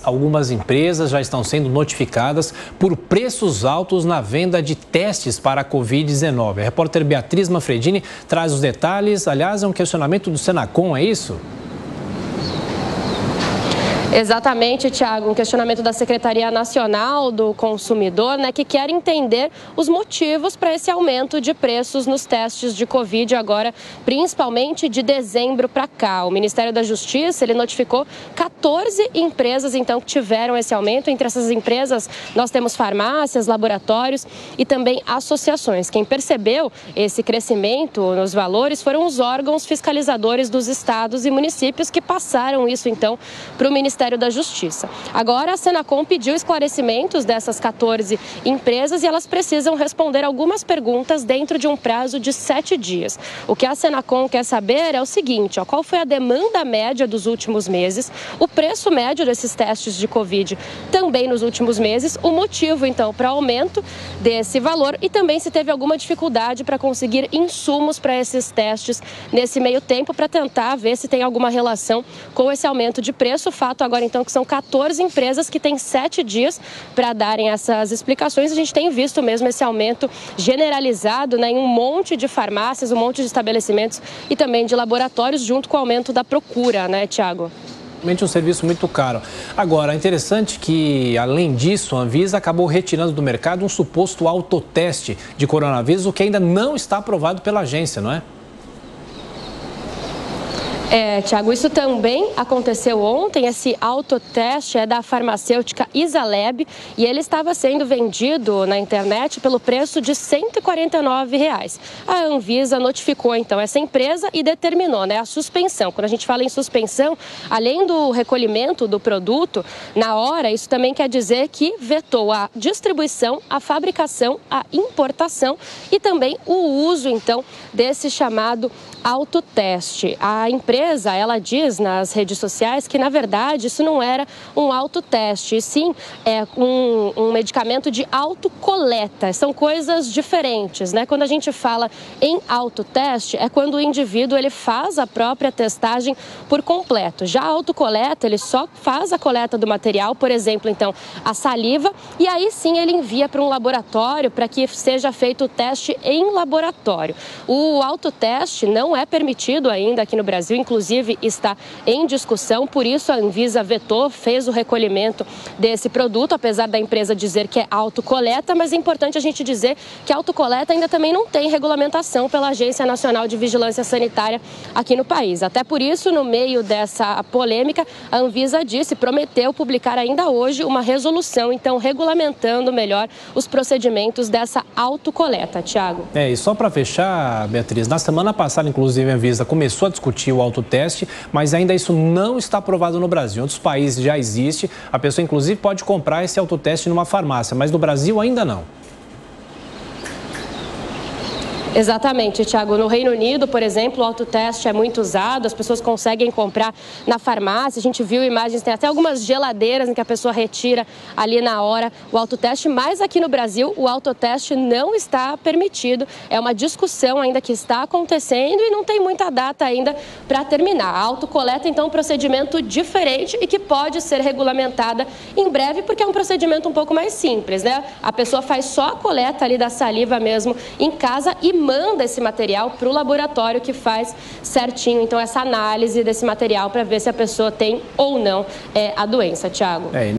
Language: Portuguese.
algumas empresas já estão sendo notificadas por preços altos na venda de testes para a Covid-19. A repórter Beatriz Manfredini traz os detalhes. Aliás, é um questionamento do Senacom, é isso? Exatamente, Tiago, um questionamento da Secretaria Nacional do Consumidor, que quer entender os motivos para esse aumento de preços nos testes de Covid agora, principalmente de dezembro para cá. O Ministério da Justiça, ele notificou 14 empresas, então, que tiveram esse aumento. Entre essas empresas, nós temos farmácias, laboratórios e também associações. Quem percebeu esse crescimento nos valores foram os órgãos fiscalizadores dos estados e municípios que passaram isso, então, para o Ministério da Justiça. Agora, a Senacom pediu esclarecimentos dessas 14 empresas e elas precisam responder algumas perguntas dentro de um prazo de 7 dias. O que a Senacom quer saber é o seguinte: qual foi a demanda média dos últimos meses, o preço médio desses testes de Covid também nos últimos meses, o motivo, então, para o aumento desse valor e também se teve alguma dificuldade para conseguir insumos para esses testes nesse meio tempo, para tentar ver se tem alguma relação com esse aumento de preço. O fato agora, então, que são 14 empresas que têm 7 dias para darem essas explicações. A gente tem visto mesmo esse aumento generalizado em um monte de farmácias, um monte de estabelecimentos e também de laboratórios, junto com o aumento da procura, Tiago? Realmente um serviço muito caro. Agora, é interessante que, além disso, a Anvisa acabou retirando do mercado um suposto autoteste de coronavírus, o que ainda não está aprovado pela agência, não é? Tiago, isso também aconteceu ontem. Esse autoteste é da farmacêutica Isaleb e ele estava sendo vendido na internet pelo preço de R$ 149. A Anvisa notificou, então, essa empresa e determinou a suspensão. Quando a gente fala em suspensão, além do recolhimento do produto, na hora, isso também quer dizer que vetou a distribuição, a fabricação, a importação e também o uso, então, desse chamado autoteste. A empresa, ela diz nas redes sociais que, na verdade, isso não era um autoteste, e sim um medicamento de autocoleta. São coisas diferentes, Quando a gente fala em autoteste, é quando o indivíduo ele faz a própria testagem por completo. Já a autocoleta, ele só faz a coleta do material, por exemplo, então, a saliva, e aí sim ele envia para um laboratório para que seja feito o teste em laboratório. O autoteste não é permitido ainda aqui no Brasil, inclusive está em discussão, por isso a Anvisa vetou, fez o recolhimento desse produto, apesar da empresa dizer que é autocoleta, mas é importante a gente dizer que a autocoleta ainda também não tem regulamentação pela Agência Nacional de Vigilância Sanitária aqui no país. Até por isso, no meio dessa polêmica, a Anvisa prometeu publicar ainda hoje uma resolução, então, regulamentando melhor os procedimentos dessa autocoleta, Tiago. E só para fechar, Beatriz, na semana passada, inclusive, a Anvisa começou a discutir o autoteste, mas ainda isso não está aprovado no Brasil. Em outros países já existe, a pessoa, inclusive, pode comprar esse autoteste numa farmácia, mas no Brasil ainda não. Exatamente, Tiago. No Reino Unido, por exemplo, o autoteste é muito usado, as pessoas conseguem comprar na farmácia. A gente viu imagens, tem até algumas geladeiras em que a pessoa retira ali na hora o autoteste, mas aqui no Brasil o autoteste não está permitido. É uma discussão ainda que está acontecendo e não tem muita data ainda para terminar. A autocoleta, então, é um procedimento diferente e que pode ser regulamentada em breve, porque é um procedimento um pouco mais simples, A pessoa faz só a coleta ali da saliva mesmo em casa e manda esse material para o laboratório que faz certinho, então, essa análise desse material para ver se a pessoa tem ou não a doença, Tiago.